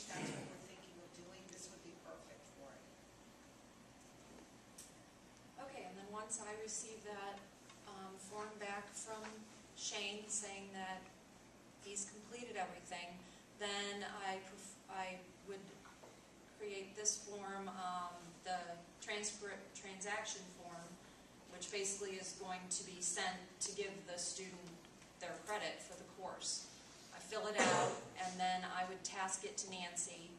change, that's what we're thinking of doing, this would be perfect for it. Okay, and then once I receive that form back from Shane saying that he's completed everything, then I would create this form, the transaction form, which basically is going to be sent to give the student their credit for the course. I fill it out, and then I would task it to Nancy.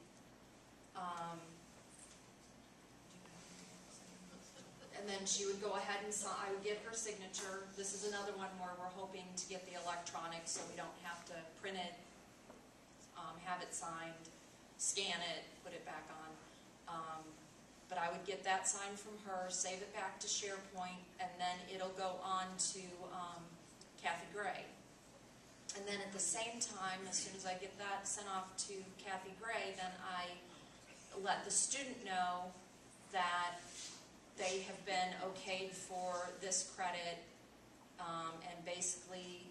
And then she would go ahead and sign. I would get her signature. This is another one where we're hoping to get the electronic so we don't have to print it, have it signed, scan it, put it back on. But I would get that signed from her, save it back to SharePoint, and then it'll go on to Kathy Gray. And then at the same time, as soon as I get that sent off to Kathy Gray, then I let the student know that they have been okayed for this credit, and basically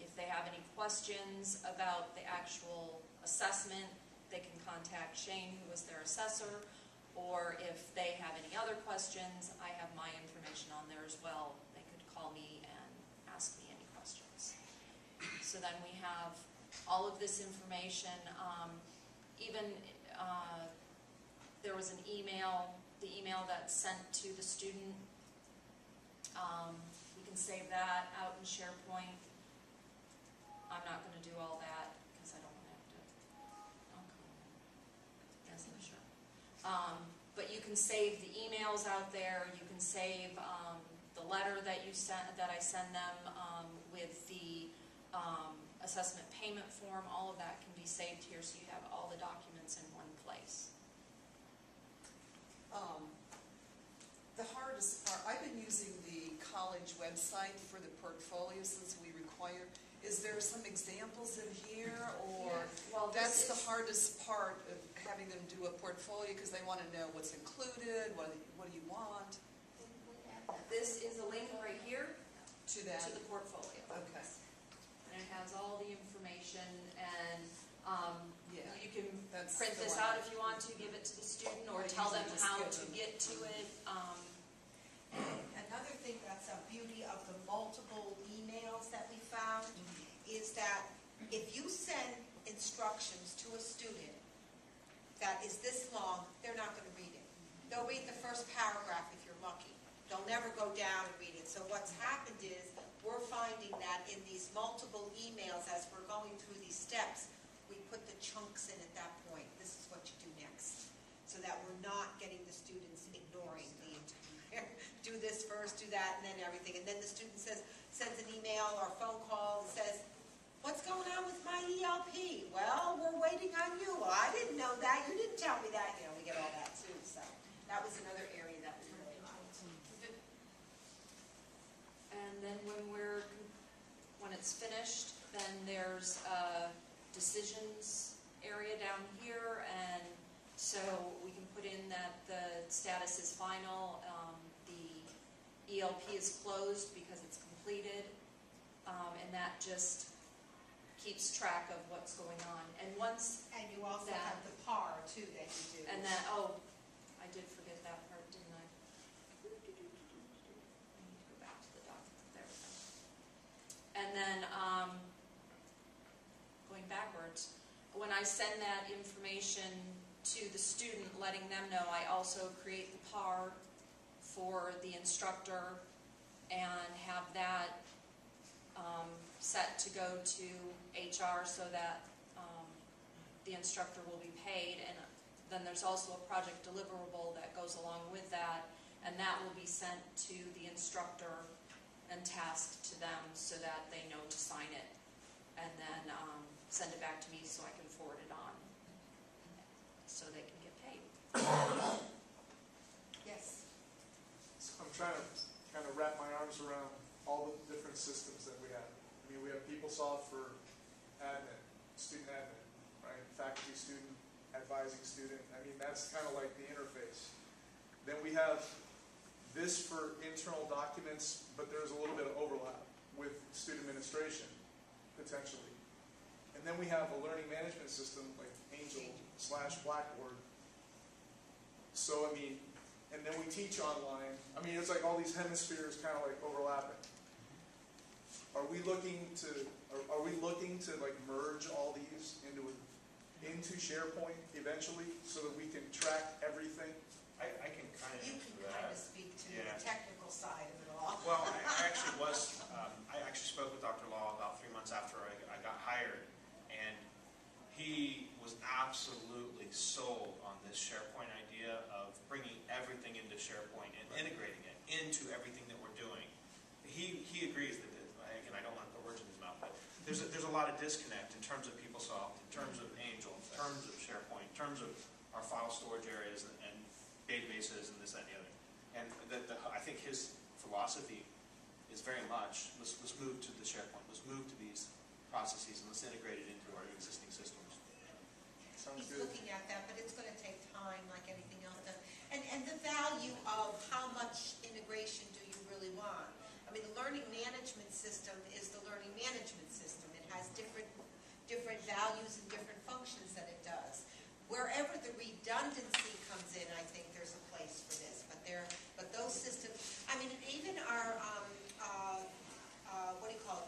if they have any questions about the actual assessment, they can contact Shane, who was their assessor, or if they have any other questions, I have my information on there as well. They could call me and ask me any questions. So then we have all of this information. There was an email, the email that's sent to the student. We can save that out in SharePoint. I'm not going to do all that because I don't want to have to. Okay. Yes, I'm sure. But you can save the emails out there. You can save the letter that I send them with the assessment payment form. All of that can be saved here, so you have all the documents in one place. The hardest part, I've been using the college website for the portfolio since we require. Is there some examples in here, or well, that's the hardest part of having them do a portfolio because they want to know what's included, what do you want? This is a link right here to that, to the portfolio. Okay. And it has all the information, and yeah, you can print this out if you want to, give it to the student, or tell them how to get to it. Another thing that's a beauty of the multiple emails that we found is that if you send instructions to a student that is this long, they're not going to read it. They'll read the first paragraph if you're lucky. They'll never go down and read it. So what's happened is we're finding that in these multiple emails, as we're going through these steps, we put the chunks in at that point. This is what you do next. So that we're not getting the students ignoring the entire, do this first, do that, and then everything. And then the student sends an email or phone call and says, what's going on with my ELP? Well, we're waiting on you. Well, I didn't know that. You didn't tell me that. You know, we get all that too. So that was another area that we really liked. And then when it's finished, then there's a decisions area down here, and so we can put in that the status is final, the ELP is closed because it's completed, and that just keeps track of what's going on. And once and you also have the PAR too that you do. And that, oh, I did forget that part, didn't I? I need to go back to the document. There we go. And then going backwards, when I send that information to the student, letting them know, I also create the PAR for the instructor and have that set to go to HR so that the instructor will be paid. And then there's also a project deliverable that goes along with that, and that will be sent to the instructor and tasked to them so that they know to sign it, and then send it back to me so I can forward it on so they can get paid. Yes. So I'm trying to kind of wrap my arms around all the different systems that we have. I mean, we have PeopleSoft for admin, student admin, right? Faculty, student, advising student. I mean, that's kind of like the interface. Then we have this for internal documents, but there's a little bit of overlap with student administration, potentially. And then we have a learning management system like Angel/Blackboard. So, I mean, and then we teach online. I mean, it's like all these hemispheres kind of like overlapping. Are we looking to like merge all these into SharePoint eventually so that we can track everything? I can kind of You answer can kind that. of speak to Yeah. the technical side of it all. Well, I actually spoke with Dr. Law about 3 months after I got hired, and he was absolutely sold on this SharePoint idea of bringing everything into SharePoint and integrating it into everything that we're doing. He agrees that, again, I don't want to put words in his mouth, but there's a lot of disconnect in terms of PeopleSoft, in terms of Angel, in terms of SharePoint, in terms of our file storage areas and databases and this, that, and the other. And I think his philosophy is very much, let's move to the SharePoint, let's move to these processes and let's integrate it into our existing systems. Sounds He's good. looking at that, but it's going to take time like anything else does. And the value of how much integration do you really want? I mean, the learning management system is the learning management system. It has different values and different functions that it does. Wherever the redundancy comes in, I think there's a place for this. But those systems, I mean, even our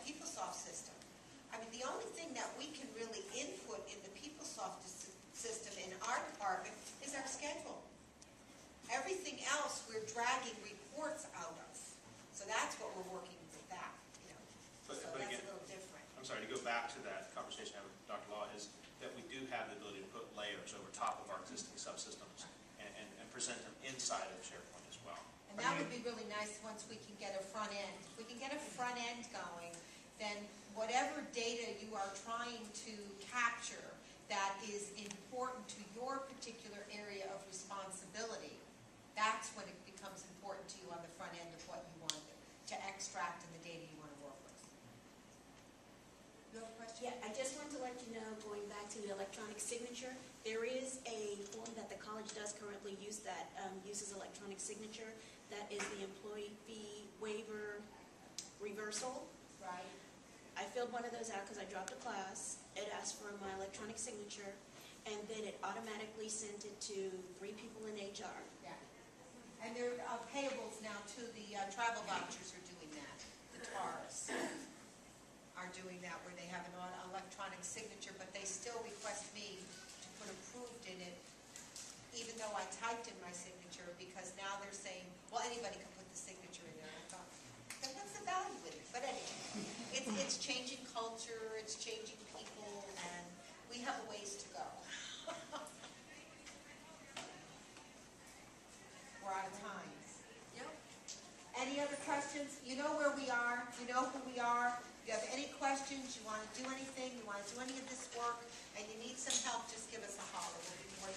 PeopleSoft system. I mean, the only thing that we can really input in the PeopleSoft system in our department is our schedule. Everything else we're dragging reports out of. So that's what we're working with that, you know. But So again, that's a little different. I'm sorry, to go back to that conversation I had with Dr. Law, is that we do have the ability to put layers over top of our existing subsystems and present them inside of SharePoint as well. And that would be really nice once we can get a front end. If we can get a front end going, then whatever data you are trying to capture that is important to your particular area of responsibility, that's when it becomes important to you on the front end of what you want to extract and the data you want to work with. You have a question? Yeah, I just want to let you know, going back to the electronic signature, there is a form that the college does currently use that uses electronic signature. That is the employee fee waiver reversal. Right. I filled one of those out because I dropped a class. It asked for my electronic signature, and then it automatically sent it to 3 people in HR. Yeah. And there are payables now too. The travel vouchers are doing that. The TARS are doing that where they have an electronic signature, but they still request me to put approved in it, even though I typed in my signature, because now they're saying, well, anybody can put the signature in there. I thought, then what's the value in it? But anyway, it's changing culture, it's changing people, and we have a ways to go. We're out of time. Yep. Any other questions? You know where we are. You know who we are. If you have any questions, you want to do anything, you want to do any of this work, and you need some help, just give us a holler. We'll be more than